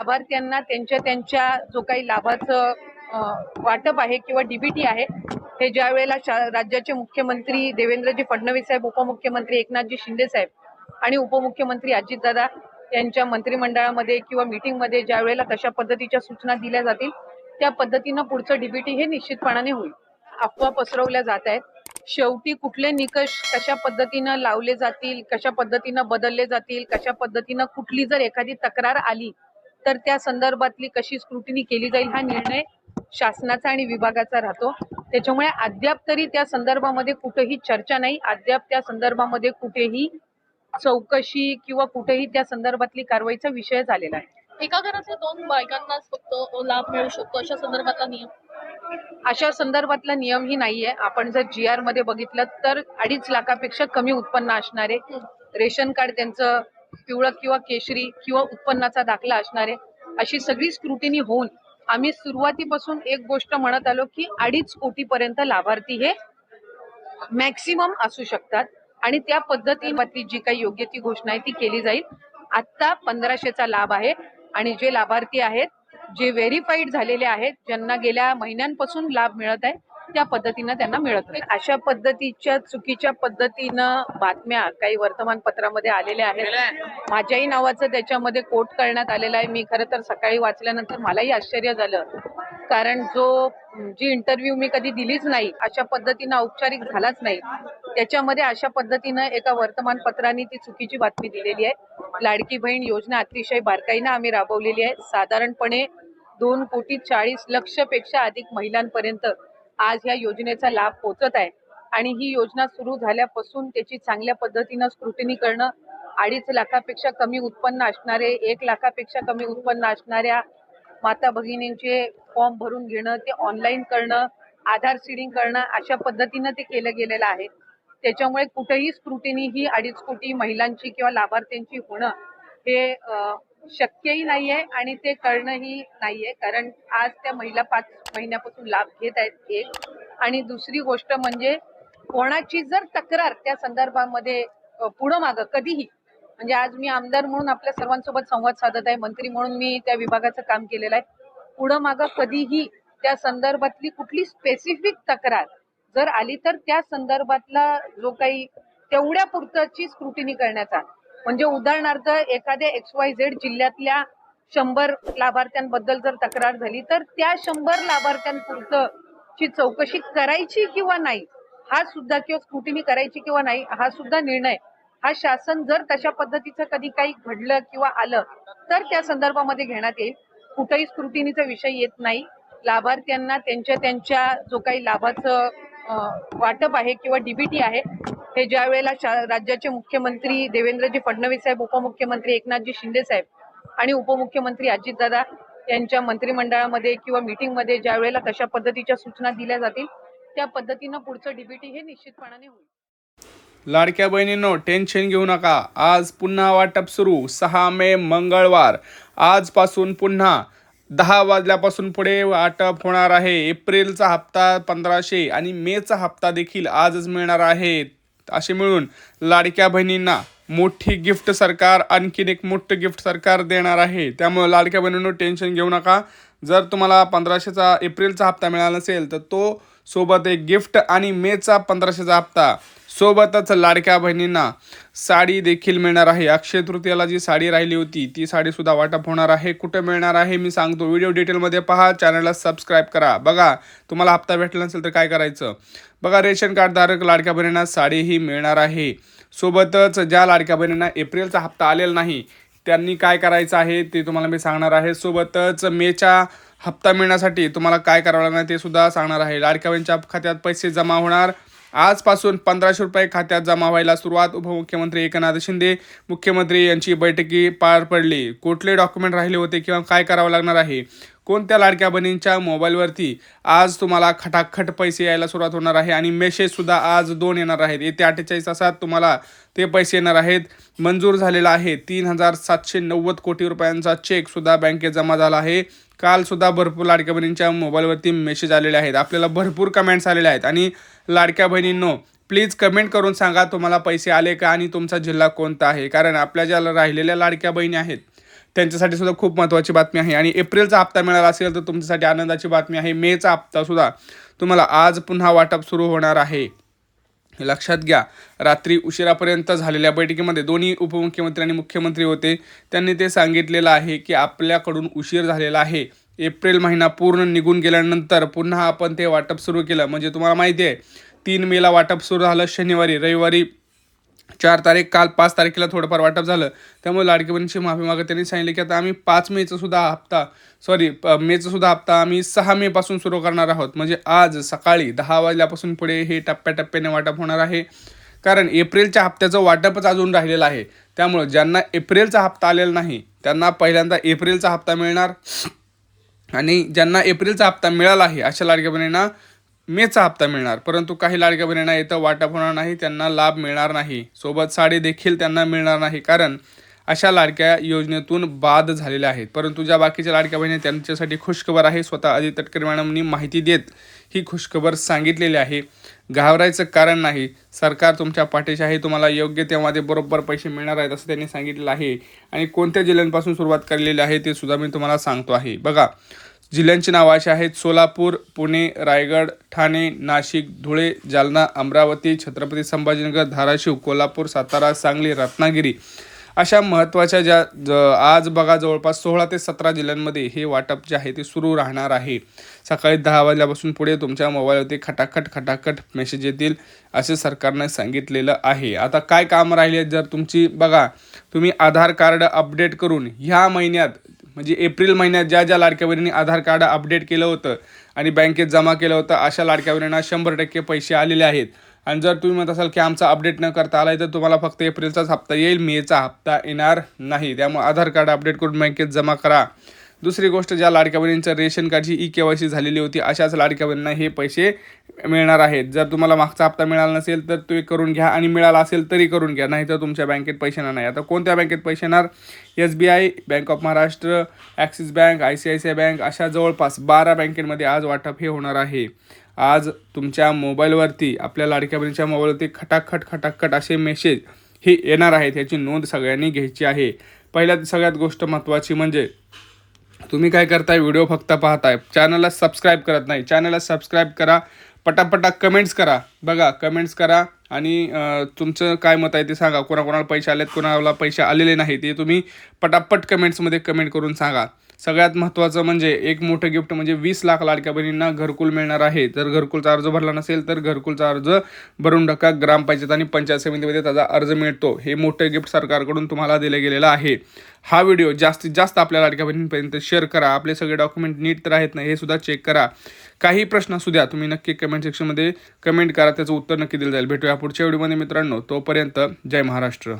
लाभार्थ्यांना त्यांच्या जो काही लाभाचं वाटप आहे किंवा डीबीटी आहे हे ज्या वेळेला राज्याचे मुख्यमंत्री देवेंद्रजी फडणवीस साहेब, उपमुख्यमंत्री एकनाथजी शिंदे साहेब आणि उपमुख्यमंत्री अजितदादा यांच्या मंत्रिमंडळामध्ये किंवा मीटिंगमध्ये ज्या वेळेला तशा पद्धतीच्या सूचना दिल्या जातील त्या पद्धतीनं पुढचं डीबीटी हे निश्चितपणाने होईल. अफवा पसरवल्या जात आहेत. शेवटी कुठले निकष कशा पद्धतीनं लावले जातील, कशा पद्धतीनं बदलले जातील, कशा पद्धतीनं कुठली जर एखादी तक्रार आली तर त्या संदर्भातली कशी स्क्रुटिनी केली जाईल हा निर्णय शासनाचा आणि विभागाचा राहतो. त्याच्यामुळे अद्याप तरी त्या संदर्भामध्ये कुठेही चर्चा नाही, अद्याप त्या संदर्भामध्ये कुठेही चौकशी किंवा कुठेही त्या संदर्भातली कारवाईचा विषय झालेला आहे. एका घरातल्या 2 बायकांनाच फक्त लाभ मिळू शकतो अशा संदर्भातला नियमही नाहीये. आपण जर GR मध्ये बघितलं तर 2.5 लाखापेक्षा कमी उत्पन्न असणारे, रेशन कार्ड त्यांचं पिवळं किंवा केशरी किंवा उत्पन्नाचा दाखला असणारे, अशी सगळी स्क्रुटिनी होऊन आम्ही सुरुवातीपासून एक गोष्ट म्हणत आलो की 2.5 कोटीपर्यंत लाभार्थी हे मॅक्सिमम असू शकतात आणि त्या पद्धतीने जी काही योग्य ती घोषणा आहे ती केली जाईल. आता 1500चा लाभ आहे आणि जे लाभार्थी आहेत, जे व्हेरीफाईड झालेले आहेत, ज्यांना गेल्या महिन्यांपासून लाभ मिळत आहे त्या पद्धतीनं त्यांना मिळत नाही. अशा पद्धतीच्या चुकीच्या पद्धतीनं बातम्या काही वर्तमानपत्रामध्ये आलेल्या आहेत. माझ्याही नावाचं त्याच्यामध्ये कोट करण्यात आलेलं आहे. मी खरं तर सकाळी वाचल्यानंतर मलाही आश्चर्य झालं, कारण जी इंटरव्ह्यू मी कधी दिलीच नाही, अशा पद्धतीनं औपचारिक झालाच नाही, त्याच्यामध्ये अशा पद्धतीनं एका वर्तमानपत्राने ती चुकीची बातमी दिलेली आहे. लाडकी बहीण योजना अतिशय बारकाईनं आम्ही राबवलेली आहे. साधारणपणे 2,40,00,000 पेक्षा अधिक महिलांपर्यंत आज या योजनेचा लाभ पोहोचत आहे आणि ही योजना सुरू झाल्यापासून त्याची चांगल्या पद्धतीनं स्क्रुटिनी करणं, 2.5 लाखापेक्षा कमी उत्पन्न असणारे, 1 लाखापेक्षा कमी उत्पन्न असणाऱ्या माता भगिनींचे फॉर्म भरून घेणं, ते ऑनलाईन करणं, आधार सीडिंग करणं, अशा पद्धतीनं ते केलं गेलेलं आहे. त्याच्यामुळे कुठेही स्क्रुटिनी ही 2.5 कोटी महिलांची किंवा लाभार्थ्यांची होणं हे शक्यही नाहीये आणि ते करणंही नाहीये, कारण आज त्या महिला 5 महिन्यापासून लाभ घेत आहेत. एक आणि दुसरी गोष्ट म्हणजे कोणाची जर तक्रार त्या संदर्भामध्ये पुढं मागं कधीही, म्हणजे आज मी आमदार म्हणून आपल्या सर्वांसोबत संवाद साधत आहे, मंत्री म्हणून मी त्या विभागाचं काम केलेलं आहे, पुढं मागं कधीही त्या संदर्भातली कुठली स्पेसिफिक तक्रार जर आली तर त्या संदर्भातला जो काही तेवढ्या पुरतची स्क्रुटिनी करण्याचा, म्हणजे उदाहरणार्थ एखाद्या XYZ जिल्ह्यातल्या 100 लाभार्थ्यांबद्दल जर तक्रार झाली तर त्या 100 लाभार्थ्यांपुरतची चौकशी करायची किंवा नाही हा सुद्धा, किंवा स्क्रुटिनी करायची किंवा नाही हा सुद्धा निर्णय हा शासन जर तशा पद्धतीचं कधी काही घडलं किंवा आलं तर त्या संदर्भामध्ये घेण्यात येईल. कुठेही स्क्रुटिनीचा विषय येत नाही. लाभार्थ्यांना त्यांच्या जो काही लाभाचं वाटप आहे किंवा डीबीटी आहे हे ज्या वेळेला राज्याचे मुख्यमंत्री देवेंद्रजी फडणवीस साहेब, उपमुख्यमंत्री एकनाथजी शिंदे साहेब आणि उपमुख्यमंत्री अजितदादा यांच्या मंत्रिमंडळामध्ये किंवा मीटिंगमध्ये ज्या वेळेला तशा पद्धतीच्या सूचना दिल्या जातील त्या पद्धतीनं पुढचं डीबीटी हे निश्चितपणाने होईल. लाडक्या बहिणींनो, टेन्शन घेऊ नका. आज पुन्हा वाटप सुरू. 6 मे मंगळवार आजपासून पुन्हा 10 वाजल्यापासून पुढे वाटप होणार आहे. एप्रिलचा हप्ता 1500 आणि मेचा हप्ता देखील आजच मिळणार आहे. असे मिळून लाडक्या बहिणींना मोठी गिफ्ट सरकार, आणखीन एक मोठं गिफ्ट सरकार देणार आहे. त्यामुळे लाडक्या बहिणींनो टेन्शन घेऊ नका. जर तुम्हाला 1500चा एप्रिलचा हप्ता मिळाला नसेल तर तो सोबत एक गिफ्ट आणि मेचा 1500चा हप्ता सोबतच लाडक्या बहिणींना साडी देखील मिळणार आहे. अक्षय तृतीयाला जी साडी राहिली होती ती साडीसुद्धा वाटप होणार आहे. कुठं मिळणार आहे मी सांगतो. व्हिडिओ डिटेलमध्ये पहा, चॅनलला सबस्क्राईब करा. बघा, तुम्हाला हप्ता भेटला नसेल तर काय करायचं. बघा, रेशन कार्ड धारक लाडक्या बहिणींना साडीही मिळणार आहे. सोबतच ज्या लाडक्या बहिणींना एप्रिलचा हप्ता आलेला नाही त्यांनी काय करायचं आहे ते तुम्हाला मी सांगणार आहे. सोबतच मेचा हप्ता मिळण्यासाठी तुम्हाला काय करावं लागणार ते सुद्धा सांगणार आहे. लाडक्या बहिणीच्या खात्यात पैसे जमा होणार. आजपासून 1500 रुपये खात्यात जमा व्हायला सुरुवात. उपमुख्यमंत्री एकनाथ शिंदे, मुख्यमंत्री यांची बैठकी पार पडली. कुठले डॉक्युमेंट राहिले होते किंवा काय करावं लागणार आहे, कोणत्या लाडक्या बहिणींच्या मोबाईलवरती आज तुम्हाला खटाखट पैसे यायला सुरुवात होणार आहे आणि मेसेजसुद्धा आज 2 येणार आहेत. येत्या 48 तासात तुम्हाला ते पैसे येणार आहेत. मंजूर झालेला आहे 3,790 कोटी रुपयांचा चेकसुद्धा बँकेत जमा झाला आहे. कालसुद्धा भरपूर लाडक्या बहिणींच्या मोबाईलवरती मेसेज आलेले आहेत. आपल्याला भरपूर कमेंट्स आलेले आहेत. आणि लाडक्या बहिणींनो, प्लीज कमेंट करून सांगा तुम्हाला पैसे आले का आणि तुमचा जिल्हा कोणता आहे, कारण आपल्या ज्या राहिलेल्या लाडक्या बहिणी आहेत त्यांच्यासाठी सुद्धा खूप महत्त्वाची बातमी आहे. आणि एप्रिलचा हप्ता मिळाला असेल तर तुमच्यासाठी आनंदाची बातमी आहे. मेचा हप्ता सुद्धा तुम्हाला आज पुन्हा वाटप सुरू होणार आहे. हे लक्षात घ्या. रात्री उशिरापर्यंत झालेल्या बैठकीमध्ये दोन्ही उपमुख्यमंत्री आणि मुख्यमंत्री होते. त्यांनी ते सांगितलेलं आहे की आपल्याकडून उशीर झालेला आहे. एप्रिल महिना पूर्ण निघून गेल्यानंतर पुन्हा आपण ते वाटप सुरू केलं. म्हणजे तुम्हाला माहिती आहे 3 मेला वाटप सुरू झालं शनिवारी, रविवारी 4 तारीख, काल 5 तारखेला थोडंफार वाटप झालं. त्यामुळे लाडकी बहिणीची माफी मागत त्यांनी सांगितले की आता आम्ही 5 मेचा सुद्धा हप्ता आम्ही 6 मे पासून सुरू करणार आहोत. म्हणजे आज सकाळी 10 वाजल्यापासून पुढे हे टप्प्याटप्प्याने वाटप होणार आहे. कारण एप्रिलच्या हप्त्याचं वाटपच अजून राहिलेलं आहे. त्यामुळे ज्यांना एप्रिलचा हप्ता आलेला नाही त्यांना पहिल्यांदा एप्रिलचा हप्ता मिळणार आणि ज्यांना एप्रिलचा हप्ता मिळाला आहे अशा लाडक्या बहिणींना मेचा हप्ता मिळणार. परंतु काही लाडक्या बहिणींना इथं वाटप होणार नाही, त्यांना लाभ मिळणार नाही. सोबत साडी देखील त्यांना मिळणार नाही, कारण अशा लाडक्या योजनेतून बाद झालेल्या आहेत. परंतु ज्या बाकीच्या लाडक्या बहिणी त्यांच्यासाठी खुशखबर आहे. स्वतः अजित तटकरे मॅडमनी माहिती देत ही खुशखबर सांगितलेली आहे. घाबरायचं कारण नाही. सरकार तुमच्या पाठीशी आहे. तुम्हाला योग्य तेव्हा ते बरोबर पैसे मिळणार आहेत असं त्यांनी सांगितलेलं आहे. आणि कोणत्या जिल्ह्यांपासून सुरुवात केलेली आहे ते सुद्धा मी तुम्हाला सांगतो आहे. बघा, जिल्ह्यांची नावं अशी आहेत: सोलापूर, पुणे, रायगड, ठाणे, नाशिक, धुळे, जालना, अमरावती, छत्रपती संभाजीनगर, धाराशिव, कोल्हापूर, सातारा, सांगली, रत्नागिरी अशा महत्त्वाच्या आज बघा जवळपास 16 ते 17 जिल्ह्यांमध्ये हे वाटप जे आहे ते सुरू राहणार आहे. सकाळी 10 वाजल्यापासून पुढे तुमच्या मोबाईलवरती खटाखट मेसेज येतील असे सरकारने सांगितलेलं आहे. आता काय काम राहिले जर तुम्ही आधार कार्ड अपडेट करून ह्या महिन्यात म्हणजे एप्रिल महिन्यात ज्या लाडक्या बहिणींनी आधार कार्ड अपडेट केलं होतं आणि बँकेत जमा केलं होतं अशा लाडक्या बहिणींना 100% पैसे आलेले आहेत. आणि जर तुम्ही म्हणत असाल की आमचा अपडेट न करता आला आहे तर तुम्हाला फक्त एप्रिलचाच हप्ता येईल, मेचा हप्ता येणार नाही. त्यामुळे आधार कार्ड अपडेट करून बँकेत जमा करा. दुसरी गोष्ट, ज्या लाडक्या बहिणींचं रेशन कार्डची KYC झालेली होती अशाच लाडक्या बहिणींना हे पैसे मिळणार आहेत. जर तुम्हाला मागचा हप्ता मिळाला नसेल तर ते करून घ्या आणि मिळाला असेल तरी करून घ्या, नाही तर तुमच्या बँकेत पैसे येणार नाही. आता कोणत्या बँकेत पैसे येणार? SBI, bank of Maharashtra, axis bank, ICICI bank अशा जवळपास 12 बँकेमध्ये आज वाटप हे होणार आहे. आज तुमच्या मोबाईलवरती आपल्या लाडक्या बहिणीच्या मोबाईलवरती खटाखट असे मेसेज हे येणार आहेत. याची नोंद सगळ्यांनी घ्यायची आहे. सगळ्यात गोष्ट महत्त्वाची म्हणजे तुम्ही काय करताय, व्हिडिओ फक्त पाहताय, चॅनलला सबस्क्राईब करत नाही. चॅनलला सबस्क्राईब करा, पटापटा कमेंट्स करा. बघा, कमेंट्स करा आणि तुमचं काय मत आहे ते सांगा. कोणाकोणाला पैसे आलेत, कोणाला पैसे आलेले नाही ते तुम्ही पटापट कमेंट्समध्ये कमेंट करून सांगा. सगळ्यात महत्त्वाचं म्हणजे एक मोठं गिफ्ट म्हणजे 20 लाख लाडक्या बहिणींना घरकुल मिळणार आहे. जर घरकुलचा अर्ज भरला नसेल तर घरकुलचा अर्ज भरून टाका. ग्रामपंचायत आणि पंचायत समितीमध्ये त्याचा अर्ज मिळतो. हे मोठं गिफ्ट सरकारकडून तुम्हाला दिलं गेलेलं आहे. हा व्हिडिओ जास्तीत जास्त आपल्या लाडक्या बहिणींपर्यंत शेअर करा. आपले सगळे डॉक्युमेंट नीट तर आहेत नाही हे सुद्धा चेक करा. काही प्रश्न असू द्या तुम्ही नक्की कमेंट सेक्शनमध्ये कमेंट करा, त्याचं उत्तर नक्की दिलं जाईल. भेटूया पुढच्या व्हिडिओमध्ये मित्रांनो. तोपर्यंत जय महाराष्ट्र.